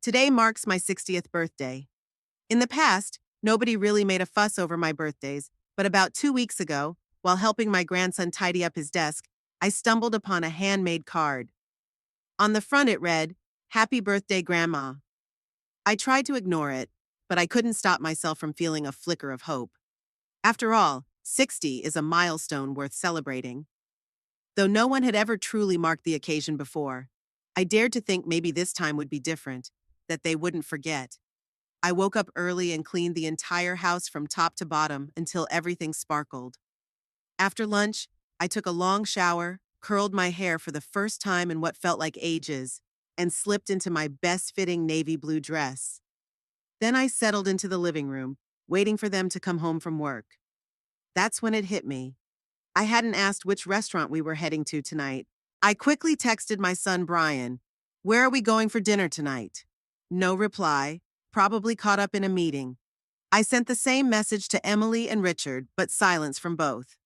Today marks my 60th birthday. In the past, nobody really made a fuss over my birthdays, but about 2 weeks ago, while helping my grandson tidy up his desk, I stumbled upon a handmade card. On the front it read, "Happy birthday, Grandma." I tried to ignore it, but I couldn't stop myself from feeling a flicker of hope. After all, 60 is a milestone worth celebrating. Though no one had ever truly marked the occasion before, I dared to think maybe this time would be different, that they wouldn't forget. I woke up early and cleaned the entire house from top to bottom until everything sparkled. After lunch, I took a long shower, curled my hair for the first time in what felt like ages, and slipped into my best-fitting navy blue dress. Then I settled into the living room, waiting for them to come home from work. That's when it hit me. I hadn't asked which restaurant we were heading to tonight. I quickly texted my son Brian, "Where are we going for dinner tonight?" No reply, probably caught up in a meeting. I sent the same message to Emily and Richard, but silence from both.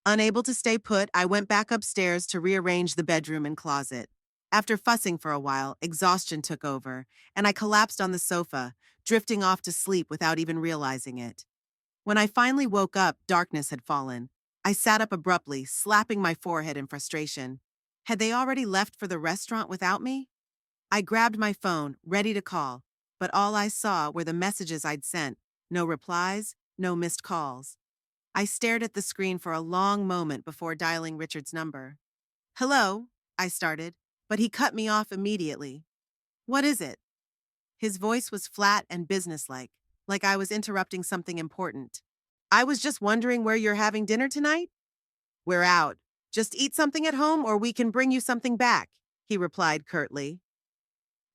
Unable to stay put, I went back upstairs to rearrange the bedroom and closet. After fussing for a while, exhaustion took over, and I collapsed on the sofa, drifting off to sleep without even realizing it. When I finally woke up, darkness had fallen. I sat up abruptly, slapping my forehead in frustration. Had they already left for the restaurant without me? I grabbed my phone, ready to call, but all I saw were the messages I'd sent. No replies, no missed calls. I stared at the screen for a long moment before dialing Richard's number. "Hello," I started, but he cut me off immediately. "What is it?" His voice was flat and businesslike, like I was interrupting something important. "I was just wondering where you're having dinner tonight?" "We're out. Just eat something at home or we can bring you something back," he replied curtly.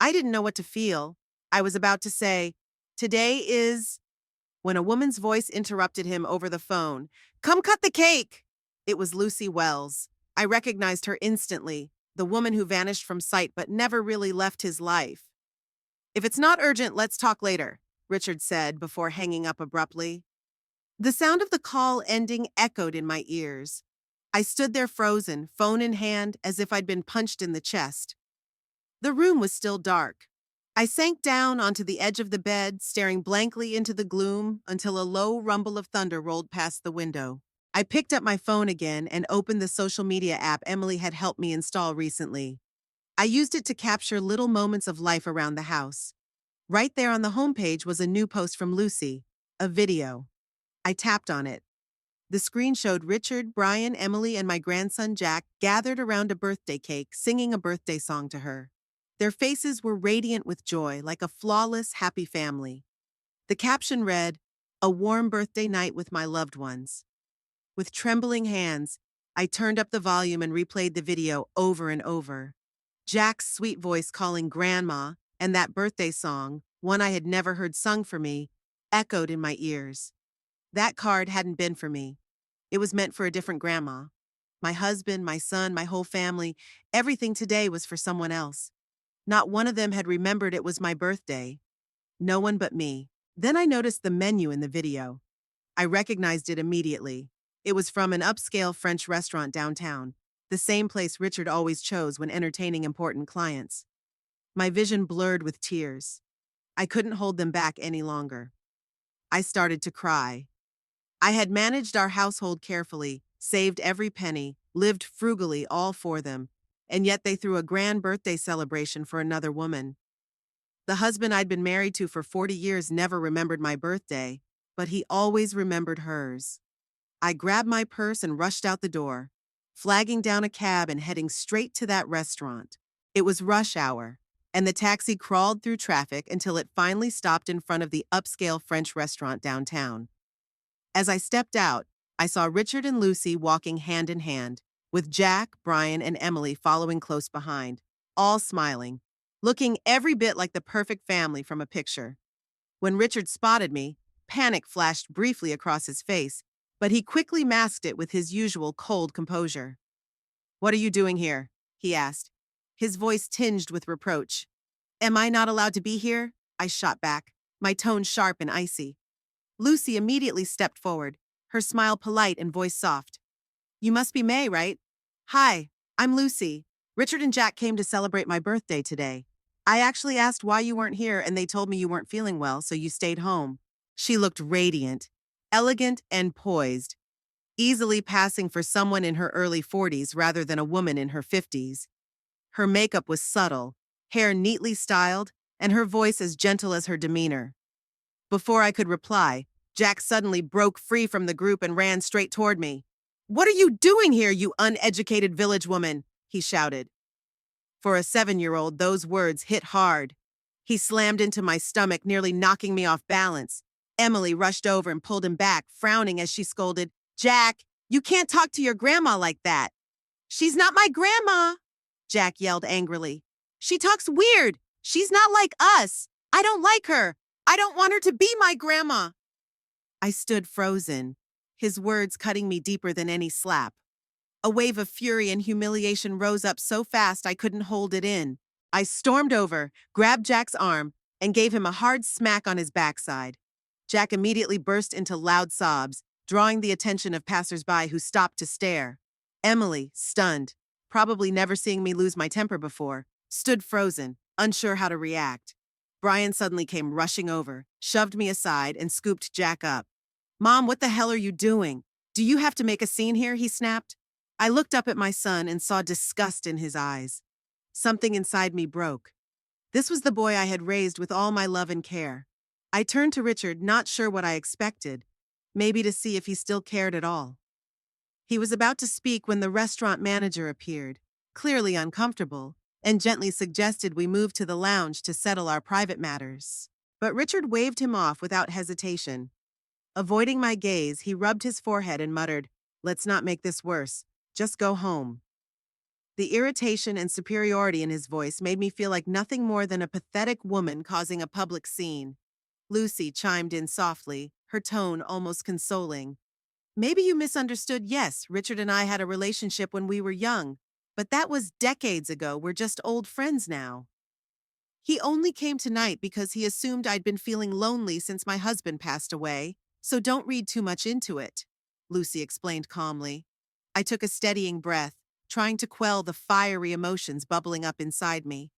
I didn't know what to feel. I was about to say, "Today is," when a woman's voice interrupted him over the phone. "Come cut the cake!" It was Lucy Wells. I recognized her instantly, the woman who vanished from sight but never really left his life. "If it's not urgent, let's talk later," Richard said before hanging up abruptly. The sound of the call ending echoed in my ears. I stood there frozen, phone in hand, as if I'd been punched in the chest. The room was still dark. I sank down onto the edge of the bed, staring blankly into the gloom until a low rumble of thunder rolled past the window. I picked up my phone again and opened the social media app Emily had helped me install recently. I used it to capture little moments of life around the house. Right there on the homepage was a new post from Lucy, a video. I tapped on it. The screen showed Richard, Brian, Emily, and my grandson Jack gathered around a birthday cake, singing a birthday song to her. Their faces were radiant with joy, like a flawless, happy family. The caption read, "A warm birthday night with my loved ones." With trembling hands, I turned up the volume and replayed the video over and over. Jack's sweet voice calling Grandma and that birthday song, one I had never heard sung for me, echoed in my ears. That card hadn't been for me. It was meant for a different grandma. My husband, my son, my whole family, everything today was for someone else. Not one of them had remembered it was my birthday. No one but me. Then I noticed the menu in the video. I recognized it immediately. It was from an upscale French restaurant downtown, the same place Richard always chose when entertaining important clients. My vision blurred with tears. I couldn't hold them back any longer. I started to cry. I had managed our household carefully, saved every penny, lived frugally all for them, and yet they threw a grand birthday celebration for another woman. The husband I'd been married to for 40 years never remembered my birthday, but he always remembered hers. I grabbed my purse and rushed out the door, flagging down a cab and heading straight to that restaurant. It was rush hour, and the taxi crawled through traffic until it finally stopped in front of the upscale French restaurant downtown. As I stepped out, I saw Richard and Lucy walking hand in hand, with Jack, Brian, and Emily following close behind, all smiling, looking every bit like the perfect family from a picture. When Richard spotted me, panic flashed briefly across his face, but he quickly masked it with his usual cold composure. "What are you doing here?" he asked, his voice tinged with reproach. "Am I not allowed to be here?" I shot back, my tone sharp and icy. Lucy immediately stepped forward, her smile polite and voice soft. "You must be May, right?" "Hi, I'm Lucy. Richard and Jack came to celebrate my birthday today." I actually asked why you weren't here and they told me you weren't feeling well, so you stayed home. She looked radiant, elegant, and poised, easily passing for someone in her early 40s rather than a woman in her 50s. Her makeup was subtle, hair neatly styled, and her voice as gentle as her demeanor. Before I could reply, Jack suddenly broke free from the group and ran straight toward me. "What are you doing here, you uneducated village woman?" he shouted. For a 7-year-old, those words hit hard. He slammed into my stomach, nearly knocking me off balance. Emily rushed over and pulled him back, frowning as she scolded, "Jack, you can't talk to your grandma like that." "She's not my grandma," Jack yelled angrily. "She talks weird. She's not like us. I don't like her. I don't want her to be my grandma." I stood frozen, his words cutting me deeper than any slap. A wave of fury and humiliation rose up so fast I couldn't hold it in. I stormed over, grabbed Jack's arm, and gave him a hard smack on his backside. Jack immediately burst into loud sobs, drawing the attention of passersby who stopped to stare. Emily, stunned, probably never seeing me lose my temper before, stood frozen, unsure how to react. Brian suddenly came rushing over, shoved me aside, and scooped Jack up. "Mom, what the hell are you doing? Do you have to make a scene here?" he snapped. I looked up at my son and saw disgust in his eyes. Something inside me broke. This was the boy I had raised with all my love and care. I turned to Richard, not sure what I expected, maybe to see if he still cared at all. He was about to speak when the restaurant manager appeared, clearly uncomfortable, and gently suggested we move to the lounge to settle our private matters. But Richard waved him off without hesitation. Avoiding my gaze, he rubbed his forehead and muttered, "Let's not make this worse. Just go home." The irritation and superiority in his voice made me feel like nothing more than a pathetic woman causing a public scene. Lucy chimed in softly, her tone almost consoling. "Maybe you misunderstood. Yes, Richard and I had a relationship when we were young, but that was decades ago. We're just old friends now. He only came tonight because he assumed I'd been feeling lonely since my husband passed away, so don't read too much into it," Lucy explained calmly. I took a steadying breath, trying to quell the fiery emotions bubbling up inside me.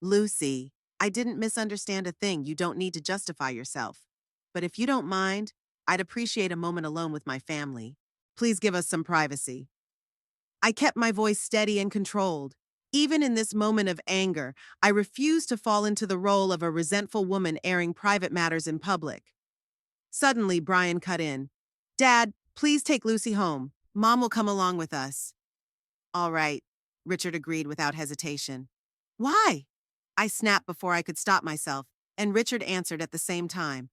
"Lucy, I didn't misunderstand a thing. You don't need to justify yourself. But if you don't mind, I'd appreciate a moment alone with my family. Please give us some privacy." I kept my voice steady and controlled. Even in this moment of anger, I refused to fall into the role of a resentful woman airing private matters in public. Suddenly, Brian cut in. "Dad, please take Lucy home. Mom will come along with us." "All right," Richard agreed without hesitation. "Why?" I snapped before I could stop myself, and Richard answered at the same time.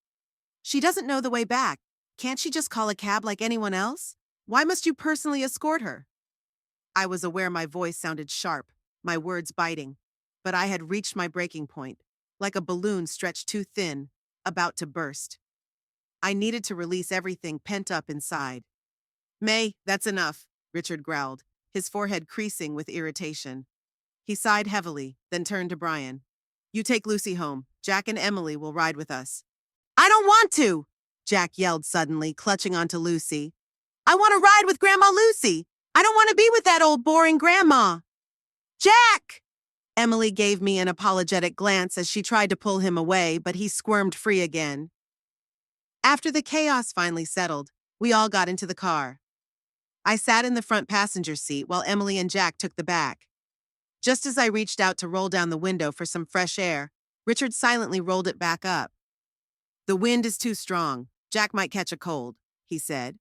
"She doesn't know the way back. Can't she just call a cab like anyone else? Why must you personally escort her?" I was aware my voice sounded sharp, my words biting, but I had reached my breaking point, like a balloon stretched too thin, about to burst. I needed to release everything pent up inside. "May, that's enough," Richard growled, his forehead creasing with irritation. He sighed heavily, then turned to Brian. "You take Lucy home. Jack and Emily will ride with us." "I don't want to!" Jack yelled suddenly, clutching onto Lucy. "I want to ride with Grandma Lucy. I don't want to be with that old boring grandma." "Jack!" Emily gave me an apologetic glance as she tried to pull him away, but he squirmed free again. After the chaos finally settled, we all got into the car. I sat in the front passenger seat while Emily and Jack took the back. Just as I reached out to roll down the window for some fresh air, Richard silently rolled it back up. "The wind is too strong. Jack might catch a cold," he said,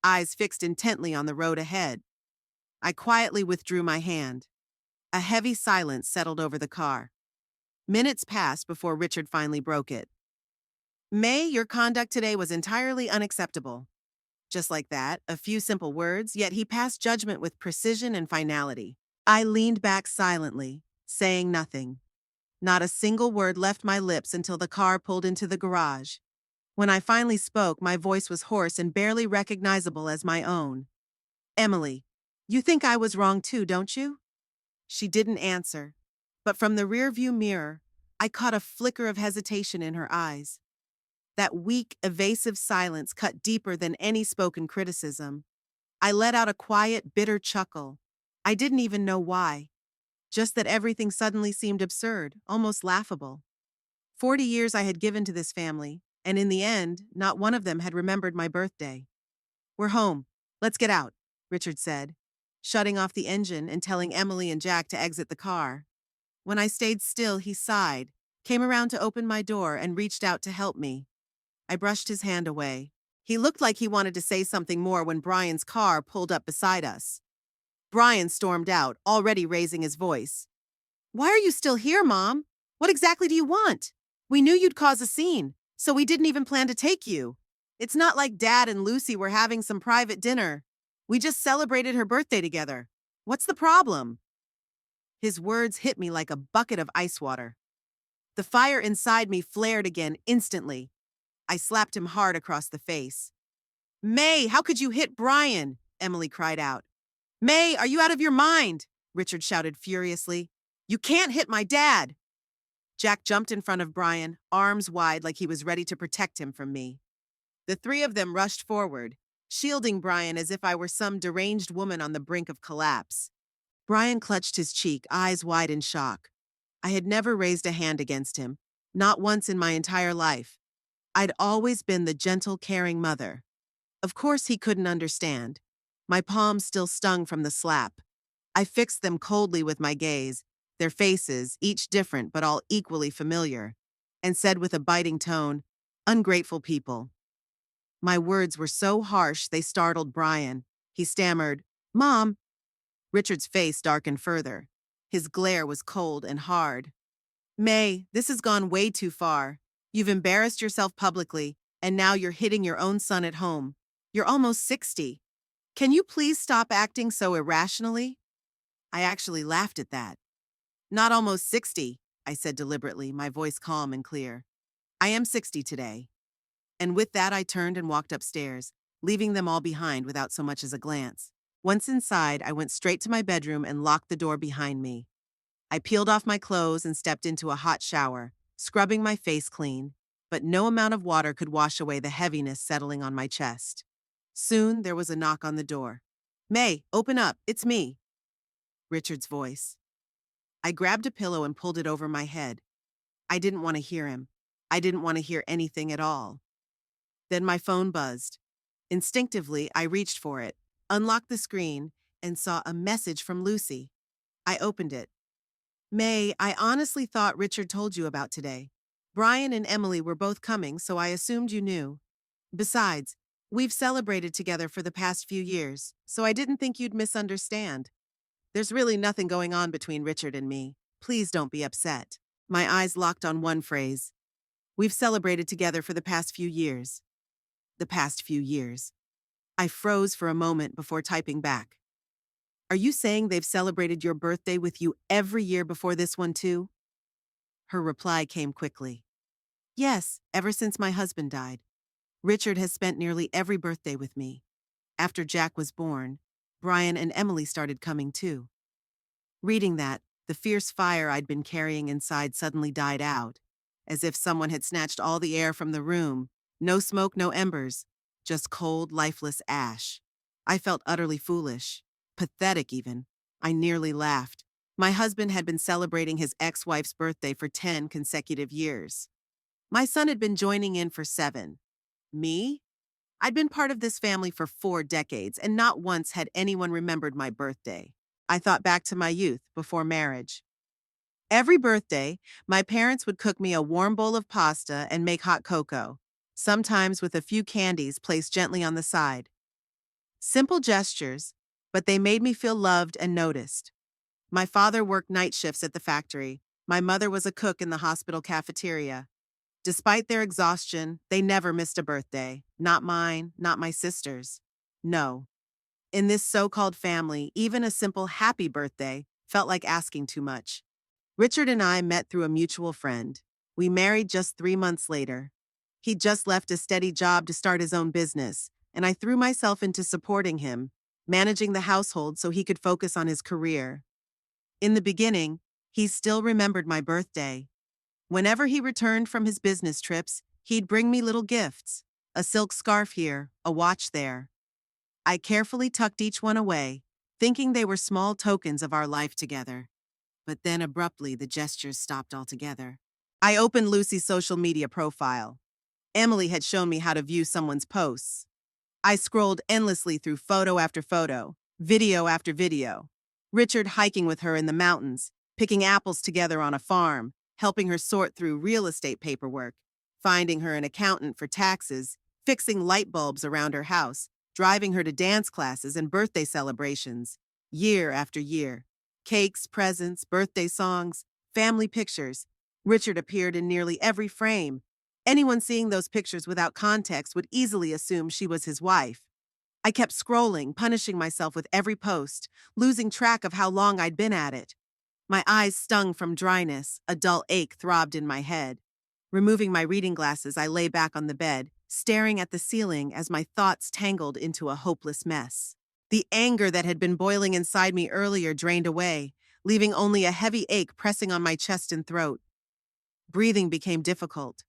eyes fixed intently on the road ahead. I quietly withdrew my hand. A heavy silence settled over the car. Minutes passed before Richard finally broke it. "May, your conduct today was entirely unacceptable." Just like that, a few simple words, yet he passed judgment with precision and finality. I leaned back silently, saying nothing. Not a single word left my lips until the car pulled into the garage. When I finally spoke, my voice was hoarse and barely recognizable as my own. "Emily, you think I was wrong too, don't you?" She didn't answer, but from the rearview mirror, I caught a flicker of hesitation in her eyes. That weak, evasive silence cut deeper than any spoken criticism. I let out a quiet, bitter chuckle. I didn't even know why. just that everything suddenly seemed absurd, almost laughable. 40 years I had given to this family, and in the end, not one of them had remembered my birthday. "We're home. Let's get out," Richard said, shutting off the engine and telling Emily and Jack to exit the car. When I stayed still, he sighed, came around to open my door, and reached out to help me. I brushed his hand away. He looked like he wanted to say something more when Brian's car pulled up beside us. Brian stormed out, already raising his voice. "Why are you still here, Mom? What exactly do you want? We knew you'd cause a scene, so we didn't even plan to take you. It's not like Dad and Lucy were having some private dinner. We just celebrated her birthday together. What's the problem?" His words hit me like a bucket of ice water. The fire inside me flared again instantly. I slapped him hard across the face. "May, how could you hit Brian?" Emily cried out. "May, are you out of your mind?" Richard shouted furiously. "You can't hit my dad." Jack jumped in front of Brian, arms wide like he was ready to protect him from me. The three of them rushed forward, shielding Brian as if I were some deranged woman on the brink of collapse. Brian clutched his cheek, eyes wide in shock. I had never raised a hand against him, not once in my entire life. I'd always been the gentle, caring mother. Of course he couldn't understand. My palms still stung from the slap. I fixed them coldly with my gaze, their faces, each different but all equally familiar, and said with a biting tone, "Ungrateful people." My words were so harsh they startled Brian. He stammered, "Mom." Richard's face darkened further. His glare was cold and hard. "May, this has gone way too far. You've embarrassed yourself publicly, and now you're hitting your own son at home. You're almost 60. Can you please stop acting so irrationally?" I actually laughed at that. "Not almost 60, I said deliberately, my voice calm and clear. "I am 60 today." And with that, I turned and walked upstairs, leaving them all behind without so much as a glance. Once inside, I went straight to my bedroom and locked the door behind me. I peeled off my clothes and stepped into a hot shower, scrubbing my face clean, but no amount of water could wash away the heaviness settling on my chest. Soon, there was a knock on the door. "May, open up, it's me." Richard's voice. I grabbed a pillow and pulled it over my head. I didn't want to hear him. I didn't want to hear anything at all. Then my phone buzzed. Instinctively, I reached for it, unlocked the screen, and saw a message from Lucy. I opened it. "May, I honestly thought Richard told you about today. Brian and Emily were both coming, so I assumed you knew. Besides, we've celebrated together for the past few years, so I didn't think you'd misunderstand. There's really nothing going on between Richard and me. Please don't be upset." My eyes locked on one phrase. "We've celebrated together for the past few years." The past few years. I froze for a moment before typing back. "Are you saying they've celebrated your birthday with you every year before this one too?" Her reply came quickly. "Yes, ever since my husband died. Richard has spent nearly every birthday with me. After Jack was born, Brian and Emily started coming too." Reading that, the fierce fire I'd been carrying inside suddenly died out, as if someone had snatched all the air from the room. No smoke, no embers, just cold, lifeless ash. I felt utterly foolish, pathetic even. I nearly laughed. My husband had been celebrating his ex-wife's birthday for 10 consecutive years. My son had been joining in for 7. Me? I'd been part of this family for 4 decades, and not once had anyone remembered my birthday. I thought back to my youth, before marriage. Every birthday, my parents would cook me a warm bowl of pasta and make hot cocoa, sometimes with a few candies placed gently on the side. Simple gestures, but they made me feel loved and noticed. My father worked night shifts at the factory. My mother was a cook in the hospital cafeteria. Despite their exhaustion, they never missed a birthday. Not mine, not my sister's. No. In this so-called family, even a simple happy birthday felt like asking too much. Richard and I met through a mutual friend. We married just 3 months later. He'd just left a steady job to start his own business, and I threw myself into supporting him, managing the household so he could focus on his career. In the beginning, he still remembered my birthday. Whenever he returned from his business trips, he'd bring me little gifts, a silk scarf here, a watch there. I carefully tucked each one away, thinking they were small tokens of our life together. But then abruptly, the gestures stopped altogether. I opened Lucy's social media profile. Emily had shown me how to view someone's posts. I scrolled endlessly through photo after photo, video after video. Richard hiking with her in the mountains, picking apples together on a farm, helping her sort through real estate paperwork, finding her an accountant for taxes, fixing light bulbs around her house, driving her to dance classes and birthday celebrations, year after year. Cakes, presents, birthday songs, family pictures. Richard appeared in nearly every frame. Anyone seeing those pictures without context would easily assume she was his wife. I kept scrolling, punishing myself with every post, losing track of how long I'd been at it. My eyes stung from dryness, a dull ache throbbed in my head. Removing my reading glasses, I lay back on the bed, staring at the ceiling as my thoughts tangled into a hopeless mess. The anger that had been boiling inside me earlier drained away, leaving only a heavy ache pressing on my chest and throat. Breathing became difficult.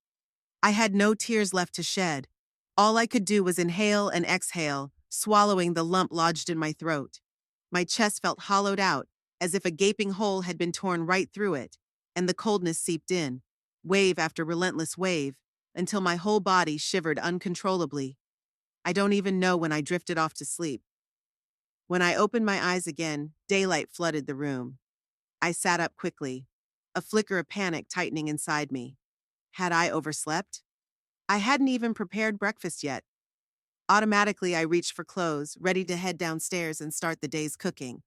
I had no tears left to shed. All I could do was inhale and exhale, swallowing the lump lodged in my throat. My chest felt hollowed out, as if a gaping hole had been torn right through it, and the coldness seeped in, wave after relentless wave, until my whole body shivered uncontrollably. I don't even know when I drifted off to sleep. When I opened my eyes again, daylight flooded the room. I sat up quickly, a flicker of panic tightening inside me. Had I overslept? I hadn't even prepared breakfast yet. Automatically, I reached for clothes, ready to head downstairs and start the day's cooking.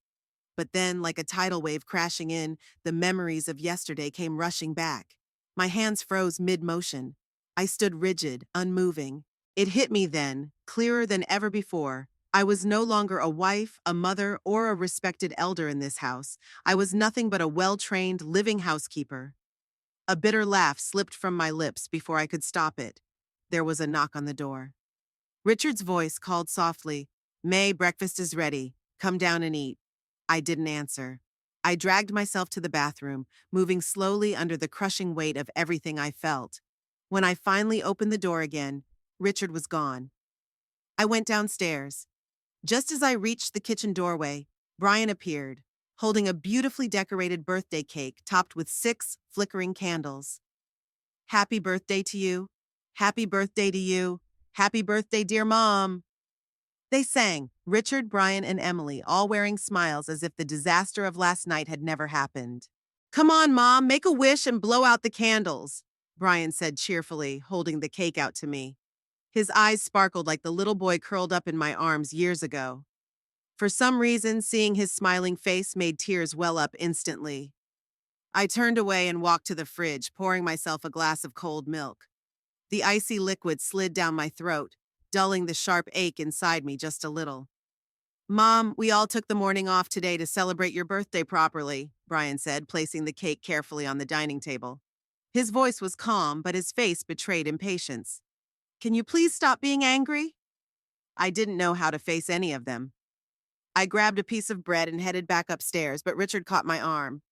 But then, like a tidal wave crashing in, the memories of yesterday came rushing back. My hands froze mid-motion. I stood rigid, unmoving. It hit me then, clearer than ever before. I was no longer a wife, a mother, or a respected elder in this house. I was nothing but a well-trained, living housekeeper. A bitter laugh slipped from my lips before I could stop it. There was a knock on the door. Richard's voice called softly, "May, breakfast is ready. Come down and eat." I didn't answer. I dragged myself to the bathroom, moving slowly under the crushing weight of everything I felt. When I finally opened the door again, Richard was gone. I went downstairs. Just as I reached the kitchen doorway, Brian appeared, holding a beautifully decorated birthday cake topped with 6 flickering candles. "Happy birthday to you. Happy birthday to you. Happy birthday, dear Mom." They sang, Richard, Brian, and Emily, all wearing smiles as if the disaster of last night had never happened. "Come on, Mom, make a wish and blow out the candles," Brian said cheerfully, holding the cake out to me. His eyes sparkled like the little boy curled up in my arms years ago. For some reason, seeing his smiling face made tears well up instantly. I turned away and walked to the fridge, pouring myself a glass of cold milk. The icy liquid slid down my throat, dulling the sharp ache inside me just a little. "Mom, we all took the morning off today to celebrate your birthday properly," Brian said, placing the cake carefully on the dining table. His voice was calm, but his face betrayed impatience. "Can you please stop being angry?" I didn't know how to face any of them. I grabbed a piece of bread and headed back upstairs, but Richard caught my arm.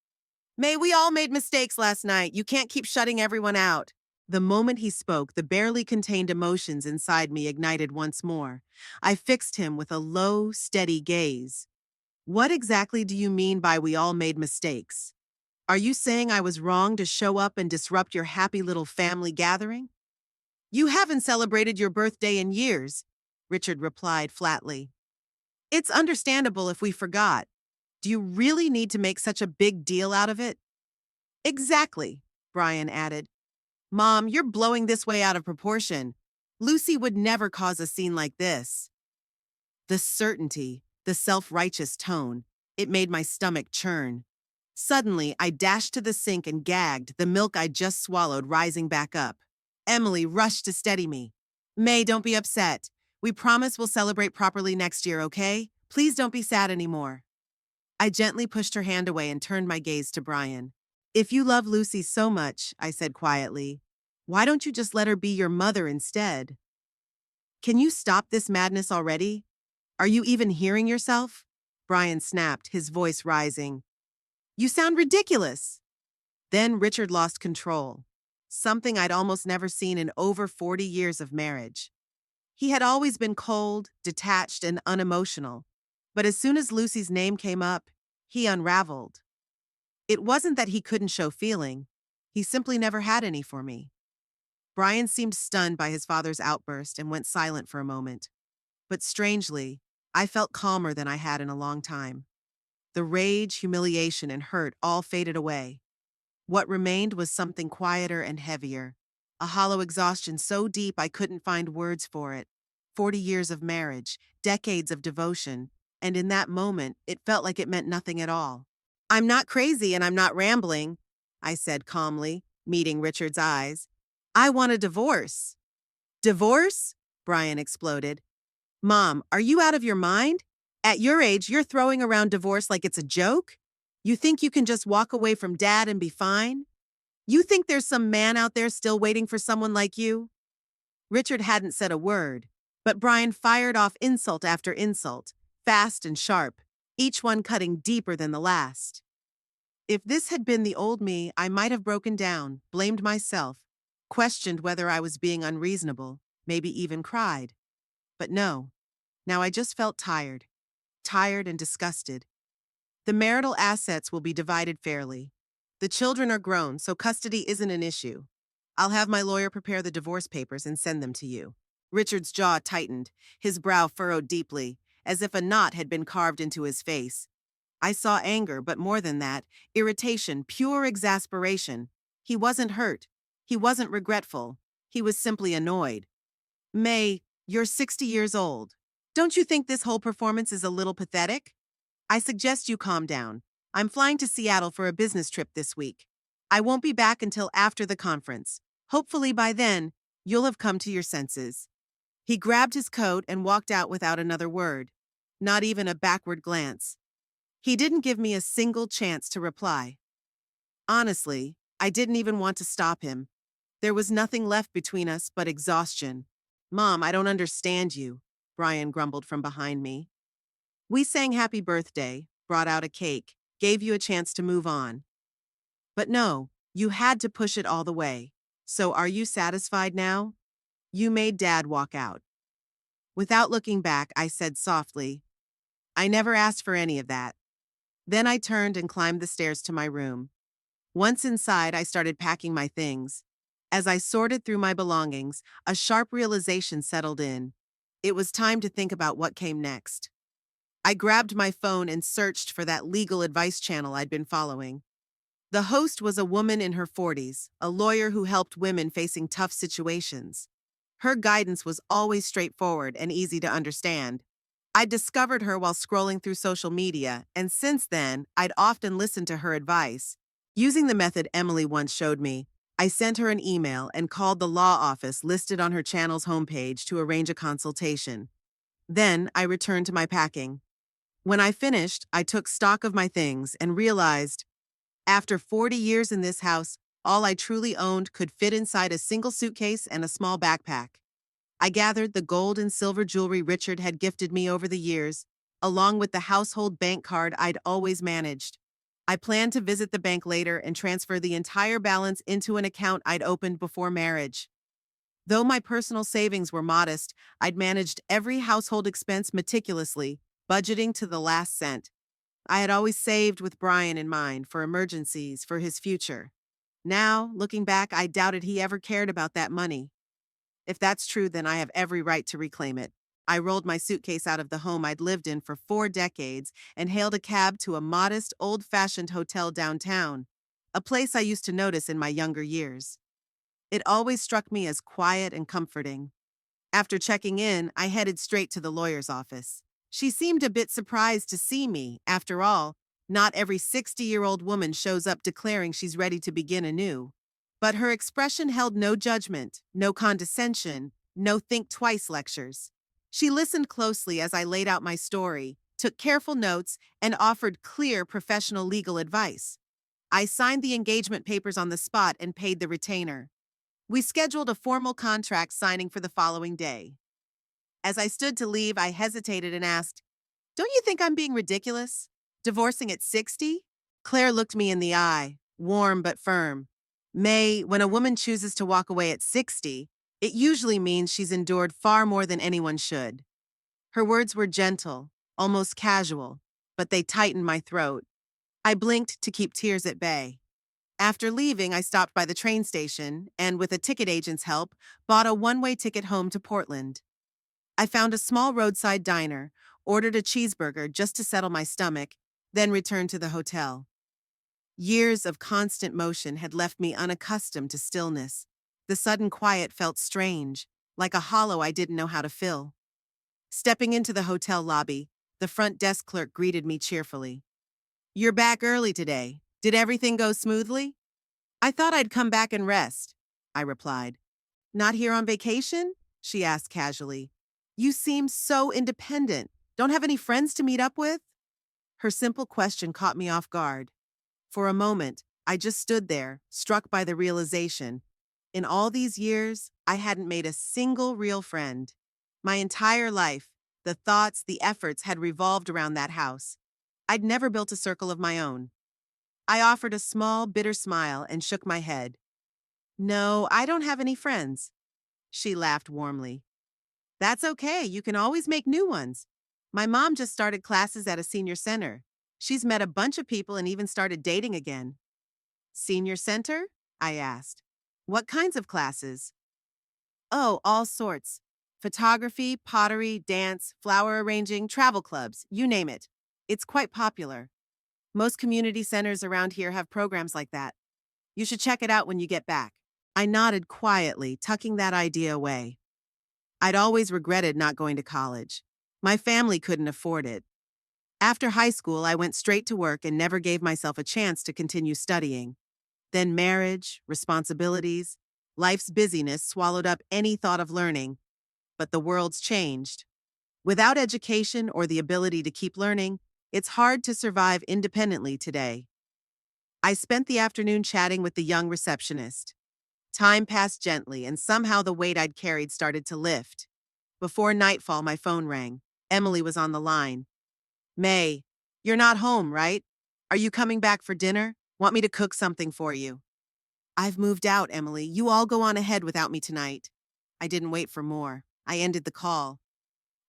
"May, we all made mistakes last night. You can't keep shutting everyone out." The moment he spoke, the barely contained emotions inside me ignited once more. I fixed him with a low, steady gaze. "What exactly do you mean by we all made mistakes? Are you saying I was wrong to show up and disrupt your happy little family gathering?" "You haven't celebrated your birthday in years," Richard replied flatly. "It's understandable if we forgot. Do you really need to make such a big deal out of it?" "Exactly," Brian added. "Mom, you're blowing this way out of proportion. Lucy would never cause a scene like this." The certainty, the self-righteous tone, it made my stomach churn. Suddenly, I dashed to the sink and gagged, the milk I'd just swallowed rising back up. Emily rushed to steady me. "May, don't be upset. We promise we'll celebrate properly next year, okay? Please don't be sad anymore." I gently pushed her hand away and turned my gaze to Brian. "If you love Lucy so much," I said quietly, "why don't you just let her be your mother instead? Can you stop this madness already? Are you even hearing yourself?" Brian snapped, his voice rising. "You sound ridiculous." Then Richard lost control, something I'd almost never seen in over 40 years of marriage. He had always been cold, detached, and unemotional, but as soon as Lucy's name came up, he unraveled. It wasn't that he couldn't show feeling, he simply never had any for me. Brian seemed stunned by his father's outburst and went silent for a moment. But strangely, I felt calmer than I had in a long time. The rage, humiliation, and hurt all faded away. What remained was something quieter and heavier, a hollow exhaustion so deep I couldn't find words for it. 40 years of marriage, decades of devotion, and in that moment, it felt like it meant nothing at all. I'm not crazy and I'm not rambling, I said calmly, meeting Richard's eyes. I want a divorce. Divorce? Brian exploded. Mom, are you out of your mind? At your age, you're throwing around divorce like it's a joke? You think you can just walk away from dad and be fine? You think there's some man out there still waiting for someone like you? Richard hadn't said a word, but Brian fired off insult after insult, fast and sharp, each one cutting deeper than the last. If this had been the old me, I might have broken down, blamed myself, questioned whether I was being unreasonable, maybe even cried. But no, now I just felt tired and disgusted. The marital assets will be divided fairly. The children are grown, so custody isn't an issue. I'll have my lawyer prepare the divorce papers and send them to you. Richard's jaw tightened, his brow furrowed deeply, as if a knot had been carved into his face. I saw anger, but more than that, irritation, pure exasperation. He wasn't hurt. He wasn't regretful. He was simply annoyed. May, you're 60 years old. Don't you think this whole performance is a little pathetic? I suggest you calm down. I'm flying to Seattle for a business trip this week. I won't be back until after the conference. Hopefully by then, you'll have come to your senses. He grabbed his coat and walked out without another word, not even a backward glance. He didn't give me a single chance to reply. Honestly, I didn't even want to stop him. There was nothing left between us but exhaustion. Mom, I don't understand you, Brian grumbled from behind me. We sang happy birthday, brought out a cake, gave you a chance to move on. But no, you had to push it all the way. So are you satisfied now? You made Dad walk out. Without looking back, I said softly, I never asked for any of that. Then I turned and climbed the stairs to my room. Once inside, I started packing my things. As I sorted through my belongings, a sharp realization settled in. It was time to think about what came next. I grabbed my phone and searched for that legal advice channel I'd been following. The host was a woman in her 40s, a lawyer who helped women facing tough situations. Her guidance was always straightforward and easy to understand. I discovered her while scrolling through social media, and since then, I'd often listened to her advice. Using the method Emily once showed me, I sent her an email and called the law office listed on her channel's homepage to arrange a consultation. Then I returned to my packing. When I finished, I took stock of my things and realized, after 40 years in this house, all I truly owned could fit inside a single suitcase and a small backpack. I gathered the gold and silver jewelry Richard had gifted me over the years, along with the household bank card I'd always managed. I planned to visit the bank later and transfer the entire balance into an account I'd opened before marriage. Though my personal savings were modest, I'd managed every household expense meticulously, budgeting to the last cent. I had always saved with Brian in mind for emergencies, for his future. Now, looking back, I doubted he ever cared about that money. If that's true, then I have every right to reclaim it. I rolled my suitcase out of the home I'd lived in for 4 decades and hailed a cab to a modest, old-fashioned hotel downtown, a place I used to notice in my younger years. It always struck me as quiet and comforting. After checking in, I headed straight to the lawyer's office. She seemed a bit surprised to see me. After all, not every 60-year-old woman shows up declaring she's ready to begin anew. But her expression held no judgment, no condescension, no think twice lectures. She listened closely as I laid out my story, took careful notes, and offered clear professional legal advice. I signed the engagement papers on the spot and paid the retainer. We scheduled a formal contract signing for the following day. As I stood to leave, I hesitated and asked, Don't you think I'm being ridiculous? Divorcing at 60? Claire looked me in the eye, warm but firm. May, when a woman chooses to walk away at 60, it usually means she's endured far more than anyone should. Her words were gentle, almost casual, but they tightened my throat. I blinked to keep tears at bay. After leaving, I stopped by the train station and, with a ticket agent's help, bought a one-way ticket home to Portland. I found a small roadside diner, ordered a cheeseburger just to settle my stomach, then returned to the hotel. Years of constant motion had left me unaccustomed to stillness. The sudden quiet felt strange, like a hollow I didn't know how to fill. Stepping into the hotel lobby, the front desk clerk greeted me cheerfully. "You're back early today. Did everything go smoothly?" "I thought I'd come back and rest," I replied. "Not here on vacation?" she asked casually. "You seem so independent. Don't have any friends to meet up with?" Her simple question caught me off guard. For a moment, I just stood there, struck by the realization. In all these years, I hadn't made a single real friend. My entire life, the thoughts, the efforts had revolved around that house. I'd never built a circle of my own. I offered a small, bitter smile and shook my head. "No, I don't have any friends." She laughed warmly. "That's okay, you can always make new ones. My mom just started classes at a senior center. She's met a bunch of people and even started dating again." "Senior center?" I asked. "What kinds of classes?" "Oh, all sorts. Photography, pottery, dance, flower arranging, travel clubs, you name it. It's quite popular. Most community centers around here have programs like that. You should check it out when you get back." I nodded quietly, tucking that idea away. I'd always regretted not going to college. My family couldn't afford it. After high school, I went straight to work and never gave myself a chance to continue studying. Then marriage, responsibilities, life's busyness swallowed up any thought of learning. But the world's changed. Without education or the ability to keep learning, it's hard to survive independently today. I spent the afternoon chatting with the young receptionist. Time passed gently, and somehow the weight I'd carried started to lift. Before nightfall, my phone rang. Emily was on the line. "May, you're not home, right? Are you coming back for dinner? Want me to cook something for you?" "I've moved out, Emily. You all go on ahead without me tonight." I didn't wait for more. I ended the call.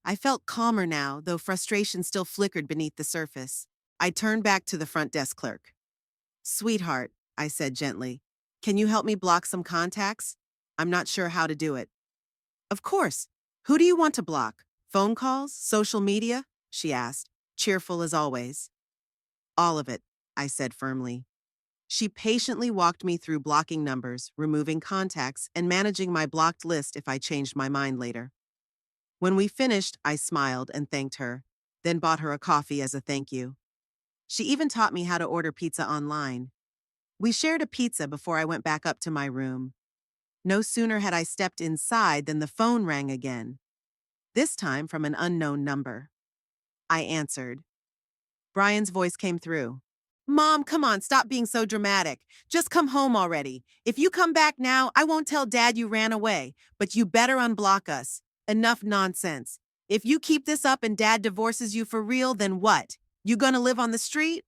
I felt calmer now, though frustration still flickered beneath the surface. I turned back to the front desk clerk. "Sweetheart," I said gently, "can you help me block some contacts? I'm not sure how to do it." "Of course. Who do you want to block? Phone calls? Social media?" she asked, cheerful as always. "All of it," I said firmly. She patiently walked me through blocking numbers, removing contacts, and managing my blocked list if I changed my mind later. When we finished, I smiled and thanked her, then bought her a coffee as a thank you. She even taught me how to order pizza online. We shared a pizza before I went back up to my room. No sooner had I stepped inside than the phone rang again, this time from an unknown number. I answered. Brian's voice came through. "Mom, come on, stop being so dramatic. Just come home already. If you come back now, I won't tell Dad you ran away, but you better unblock us. Enough nonsense. If you keep this up and Dad divorces you for real, then what? You gonna live on the street?"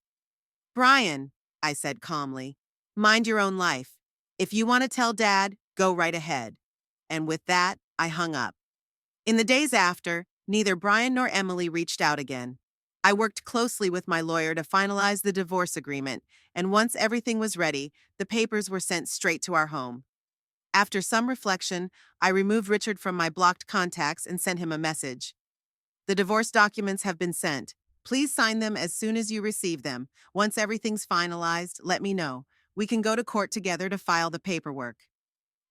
"Brian," I said calmly, "mind your own life. If you want to tell Dad, go right ahead." And with that, I hung up. In the days after, neither Brian nor Emily reached out again. I worked closely with my lawyer to finalize the divorce agreement, and once everything was ready, the papers were sent straight to our home. After some reflection, I removed Richard from my blocked contacts and sent him a message. "The divorce documents have been sent. Please sign them as soon as you receive them. Once everything's finalized, let me know. We can go to court together to file the paperwork."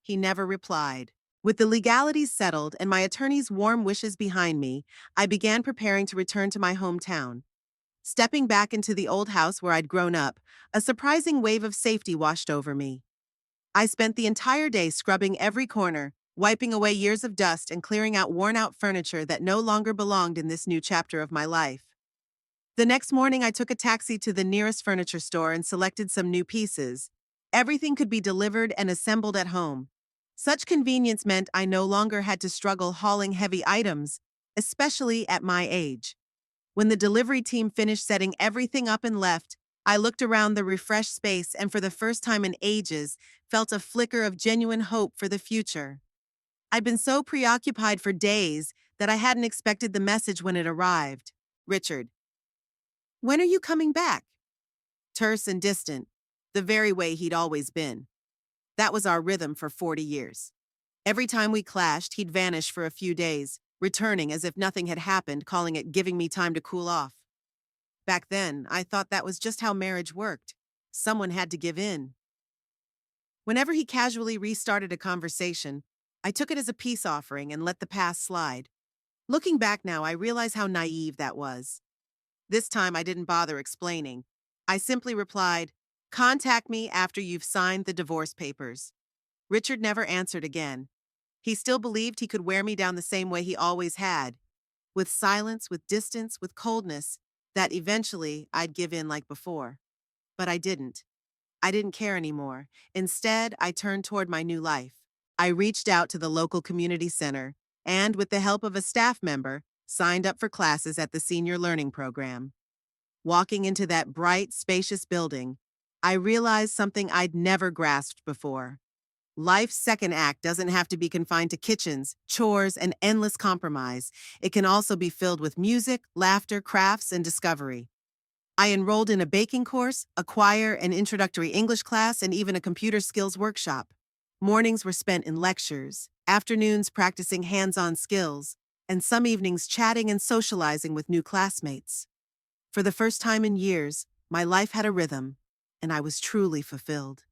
He never replied. With the legalities settled and my attorney's warm wishes behind me, I began preparing to return to my hometown. Stepping back into the old house where I'd grown up, a surprising wave of safety washed over me. I spent the entire day scrubbing every corner, wiping away years of dust and clearing out worn-out furniture that no longer belonged in this new chapter of my life. The next morning, I took a taxi to the nearest furniture store and selected some new pieces. Everything could be delivered and assembled at home. Such convenience meant I no longer had to struggle hauling heavy items, especially at my age. When the delivery team finished setting everything up and left, I looked around the refreshed space and for the first time in ages, felt a flicker of genuine hope for the future. I'd been so preoccupied for days that I hadn't expected the message when it arrived. "Richard, when are you coming back?" terse and distant, the very way he'd always been. That was our rhythm for 40 years. Every time we clashed, he'd vanish for a few days, returning as if nothing had happened, calling it giving me time to cool off. Back then, I thought that was just how marriage worked. Someone had to give in. Whenever he casually restarted a conversation, I took it as a peace offering and let the past slide. Looking back now, I realize how naive that was. This time, I didn't bother explaining. I simply replied, "Contact me after you've signed the divorce papers." Richard never answered again. He still believed he could wear me down the same way he always had, with silence, with distance, with coldness, that eventually I'd give in like before. But I didn't. I didn't care anymore. Instead, I turned toward my new life. I reached out to the local community center and, with the help of a staff member, signed up for classes at the Senior Learning Program. Walking into that bright, spacious building, I realized something I'd never grasped before. Life's second act doesn't have to be confined to kitchens, chores, and endless compromise. It can also be filled with music, laughter, crafts, and discovery. I enrolled in a baking course, a choir, an introductory English class, and even a computer skills workshop. Mornings were spent in lectures, afternoons practicing hands-on skills, and some evenings chatting and socializing with new classmates. For the first time in years, my life had a rhythm, and I was truly fulfilled.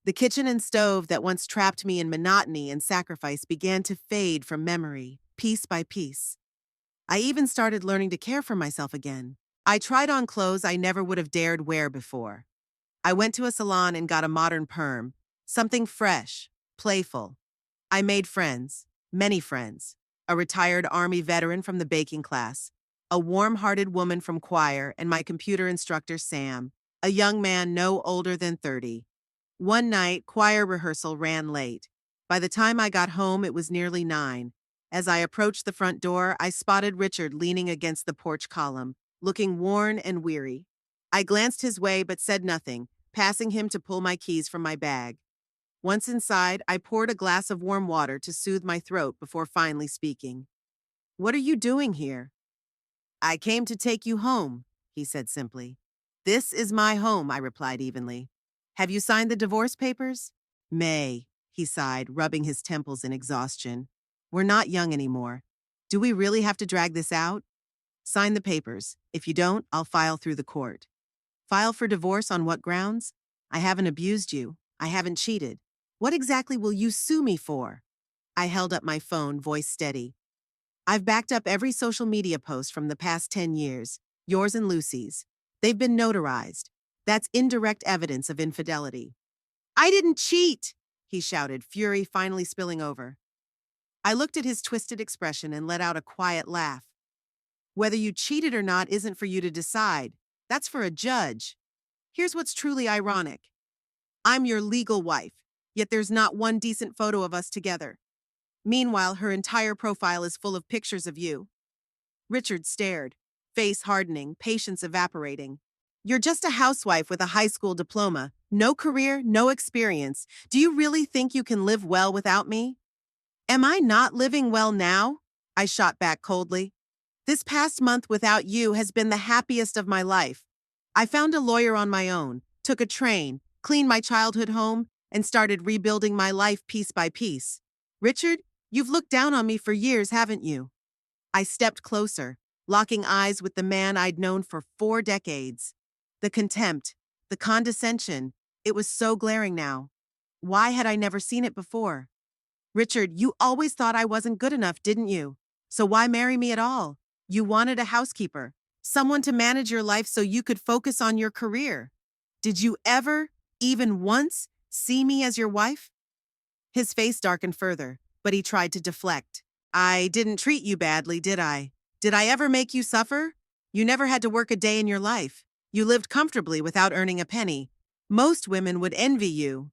The kitchen and stove that once trapped me in monotony and sacrifice began to fade from memory, piece by piece. I even started learning to care for myself again. I tried on clothes I never would have dared wear before. I went to a salon and got a modern perm, something fresh, playful. I made friends, many friends, a retired Army veteran from the baking class, a warm-hearted woman from choir, and my computer instructor, Sam, a young man no older than 30. One night, choir rehearsal ran late. By the time I got home, it was nearly 9. As I approached the front door, I spotted Richard leaning against the porch column, looking worn and weary. I glanced his way but said nothing, passing him to pull my keys from my bag. Once inside, I poured a glass of warm water to soothe my throat before finally speaking. "What are you doing here?" "I came to take you home," he said simply. "This is my home," I replied evenly. "Have you signed the divorce papers?" "May," he sighed, rubbing his temples in exhaustion. "We're not young anymore. Do we really have to drag this out?" "Sign the papers. If you don't, I'll file through the court." "File for divorce on what grounds?" "I haven't abused you. I haven't cheated. What exactly will you sue me for?" I held up my phone, voice steady. "I've backed up every social media post from the past 10 years, yours and Lucy's. They've been notarized. That's indirect evidence of infidelity." "I didn't cheat!" he shouted, fury finally spilling over. I looked at his twisted expression and let out a quiet laugh. "Whether you cheated or not isn't for you to decide. That's for a judge. Here's what's truly ironic. I'm your legal wife, yet there's not one decent photo of us together. Meanwhile, her entire profile is full of pictures of you." Richard stared, face hardening, patience evaporating. "You're just a housewife with a high school diploma, no career, no experience. Do you really think you can live well without me?" "Am I not living well now?" I shot back coldly. "This past month without you has been the happiest of my life. I found a lawyer on my own, took a train, cleaned my childhood home, and started rebuilding my life piece by piece. Richard, you've looked down on me for years, haven't you?" I stepped closer, locking eyes with the man I'd known for 4 decades. The contempt, the condescension, it was so glaring now. Why had I never seen it before? "Richard, you always thought I wasn't good enough, didn't you? So why marry me at all? You wanted a housekeeper, someone to manage your life so you could focus on your career. Did you ever, even once, see me as your wife?" His face darkened further, but he tried to deflect. "I didn't treat you badly, did I? Did I ever make you suffer? You never had to work a day in your life. You lived comfortably without earning a penny. Most women would envy you."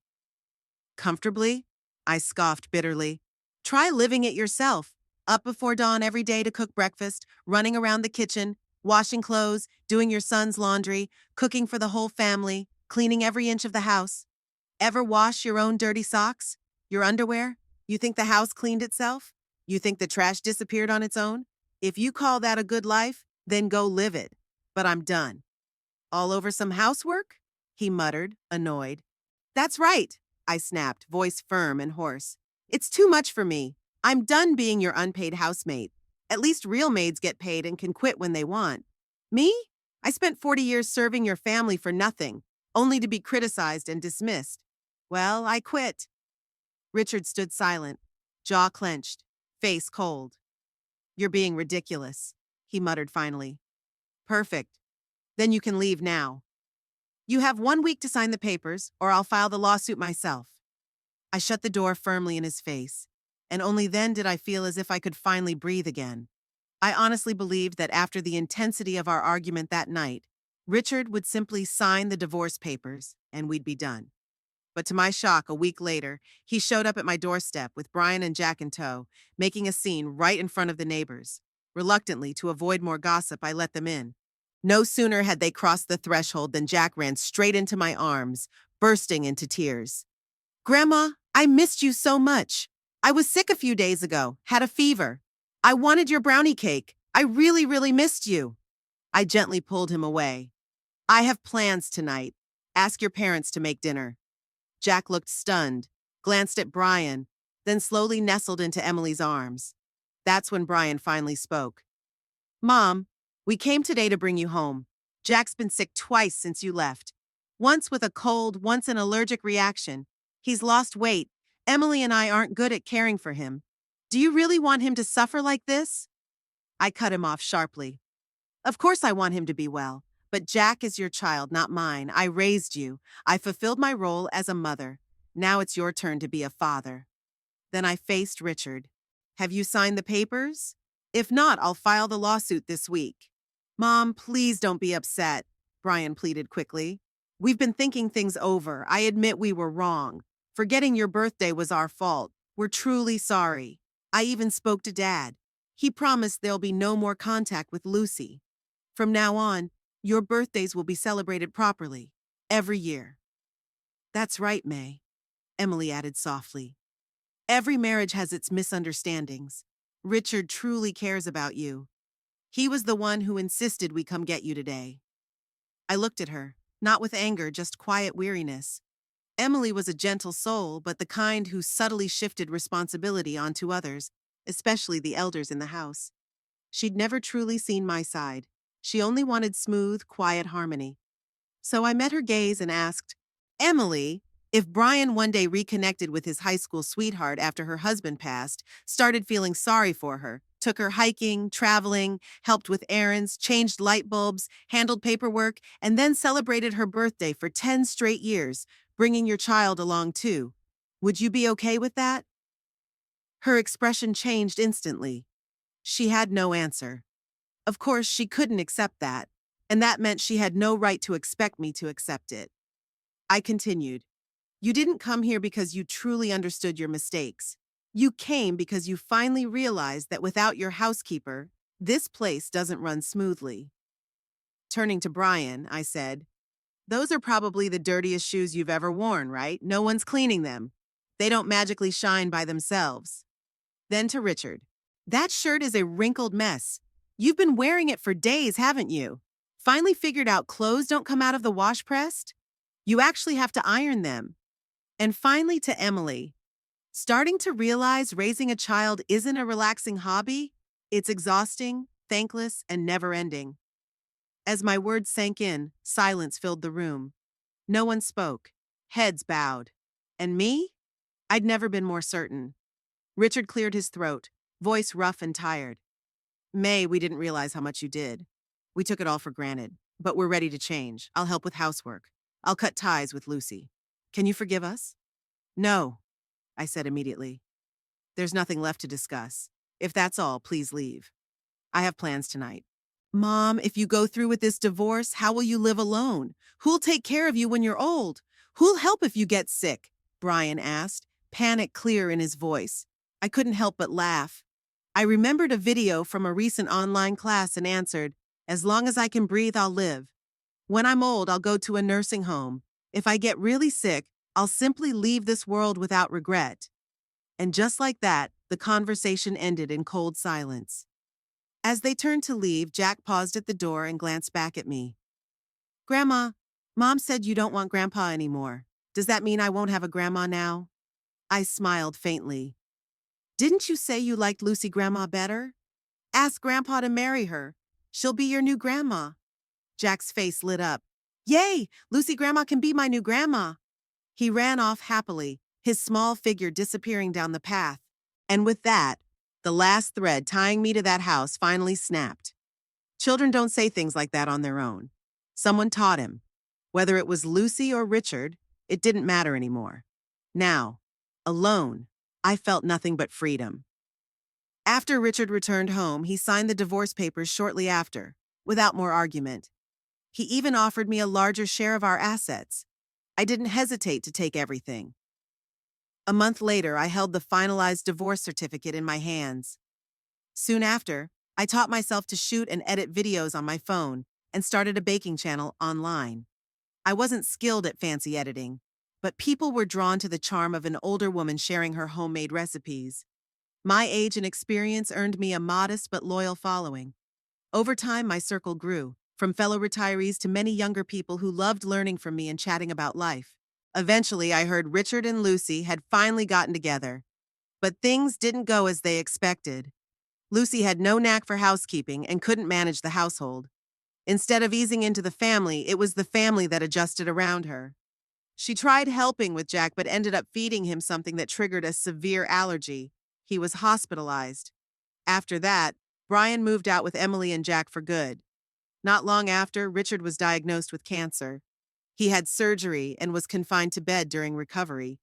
"Comfortably?" I scoffed bitterly. "Try living it yourself. Up before dawn every day to cook breakfast, running around the kitchen, washing clothes, doing your son's laundry, cooking for the whole family, cleaning every inch of the house. Ever wash your own dirty socks? Your underwear? You think the house cleaned itself? You think the trash disappeared on its own? If you call that a good life, then go live it. But I'm done." "All over some housework?" he muttered, annoyed. That's right, I snapped, voice firm and hoarse. It's too much for me. I'm done being your unpaid housemate. At least real maids get paid and can quit when they want. Me? I spent 40 years serving your family for nothing, only to be criticized and dismissed. Well, I quit. Richard stood silent, jaw clenched, face cold. You're being ridiculous, he muttered finally. Perfect. Then you can leave now. You have 1 week to sign the papers, or I'll file the lawsuit myself. I shut the door firmly in his face, and only then did I feel as if I could finally breathe again. I honestly believed that after the intensity of our argument that night, Richard would simply sign the divorce papers, and we'd be done. But to my shock, a week later, he showed up at my doorstep with Brian and Jack in tow, making a scene right in front of the neighbors. Reluctantly, to avoid more gossip, I let them in. No sooner had they crossed the threshold than Jack ran straight into my arms, bursting into tears. Grandma, I missed you so much. I was sick a few days ago, had a fever. I wanted your brownie cake. I really, really missed you. I gently pulled him away. I have plans tonight. Ask your parents to make dinner. Jack looked stunned, glanced at Brian, then slowly nestled into Emily's arms. That's when Brian finally spoke. Mom, we came today to bring you home. Jack's been sick twice since you left. Once with a cold, once an allergic reaction. He's lost weight. Emily and I aren't good at caring for him. Do you really want him to suffer like this? I cut him off sharply. Of course I want him to be well, but Jack is your child, not mine. I raised you. I fulfilled my role as a mother. Now it's your turn to be a father. Then I faced Richard. Have you signed the papers? If not, I'll file the lawsuit this week. Mom, please don't be upset, Brian pleaded quickly. We've been thinking things over. I admit we were wrong. Forgetting your birthday was our fault. We're truly sorry. I even spoke to Dad. He promised there'll be no more contact with Lucy. From now on, your birthdays will be celebrated properly, every year. That's right, May, Emily added softly. Every marriage has its misunderstandings. Richard truly cares about you. He was the one who insisted we come get you today. I looked at her, not with anger, just quiet weariness. Emily was a gentle soul, but the kind who subtly shifted responsibility onto others, especially the elders in the house. She'd never truly seen my side. She only wanted smooth, quiet harmony. So I met her gaze and asked, Emily, if Brian one day reconnected with his high school sweetheart after her husband passed, started feeling sorry for her, took her hiking, traveling, helped with errands, changed light bulbs, handled paperwork, and then celebrated her birthday for 10 straight years, bringing your child along too, would you be okay with that? Her expression changed instantly. She had no answer. Of course, she couldn't accept that, and that meant she had no right to expect me to accept it. I continued. You didn't come here because you truly understood your mistakes. You came because you finally realized that without your housekeeper, this place doesn't run smoothly. Turning to Brian, I said, those are probably the dirtiest shoes you've ever worn, right? No one's cleaning them. They don't magically shine by themselves. Then to Richard, that shirt is a wrinkled mess. You've been wearing it for days, haven't you? Finally figured out clothes don't come out of the wash pressed? You actually have to iron them. And finally to Emily, starting to realize raising a child isn't a relaxing hobby, it's exhausting, thankless, and never-ending. As my words sank in, silence filled the room. No one spoke, heads bowed. And me? I'd never been more certain. Richard cleared his throat, voice rough and tired. May, we didn't realize how much you did. We took it all for granted, but we're ready to change. I'll help with housework. I'll cut ties with Lucy. Can you forgive us? No, I said immediately. There's nothing left to discuss. If that's all, please leave. I have plans tonight. Mom, if you go through with this divorce, how will you live alone? Who'll take care of you when you're old? Who'll help if you get sick? Brian asked, panic clear in his voice. I couldn't help but laugh. I remembered a video from a recent online class and answered, as long as I can breathe, I'll live. When I'm old, I'll go to a nursing home. If I get really sick, I'll simply leave this world without regret. And just like that, the conversation ended in cold silence. As they turned to leave, Jack paused at the door and glanced back at me. Grandma, Mom said you don't want Grandpa anymore. Does that mean I won't have a grandma now? I smiled faintly. Didn't you say you liked Lucy Grandma better? Ask Grandpa to marry her. She'll be your new grandma. Jack's face lit up. Yay! Lucy Grandma can be my new grandma. He ran off happily, his small figure disappearing down the path. And with that, the last thread tying me to that house finally snapped. Children don't say things like that on their own. Someone taught him. Whether it was Lucy or Richard, it didn't matter anymore. Now, alone, I felt nothing but freedom. After Richard returned home, he signed the divorce papers shortly after, without more argument. He even offered me a larger share of our assets. I didn't hesitate to take everything. A month later, I held the finalized divorce certificate in my hands. Soon after, I taught myself to shoot and edit videos on my phone and started a baking channel online. I wasn't skilled at fancy editing, but people were drawn to the charm of an older woman sharing her homemade recipes. My age and experience earned me a modest but loyal following. Over time, my circle grew, from fellow retirees to many younger people who loved learning from me and chatting about life. Eventually, I heard Richard and Lucy had finally gotten together. But things didn't go as they expected. Lucy had no knack for housekeeping and couldn't manage the household. Instead of easing into the family, it was the family that adjusted around her. She tried helping with Jack but ended up feeding him something that triggered a severe allergy. He was hospitalized. After that, Brian moved out with Emily and Jack for good. Not long after, Richard was diagnosed with cancer. He had surgery and was confined to bed during recovery.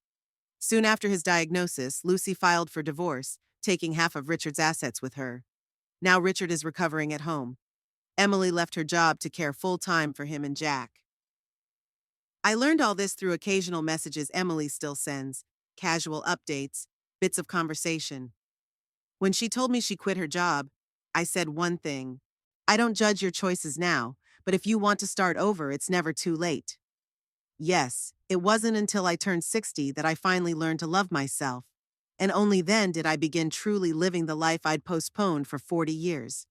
Soon after his diagnosis, Lucy filed for divorce, taking half of Richard's assets with her. Now Richard is recovering at home. Emily left her job to care full-time for him and Jack. I learned all this through occasional messages Emily still sends, casual updates, bits of conversation. When she told me she quit her job, I said one thing. I don't judge your choices now, but if you want to start over, it's never too late. Yes, it wasn't until I turned 60 that I finally learned to love myself. And only then did I begin truly living the life I'd postponed for 40 years.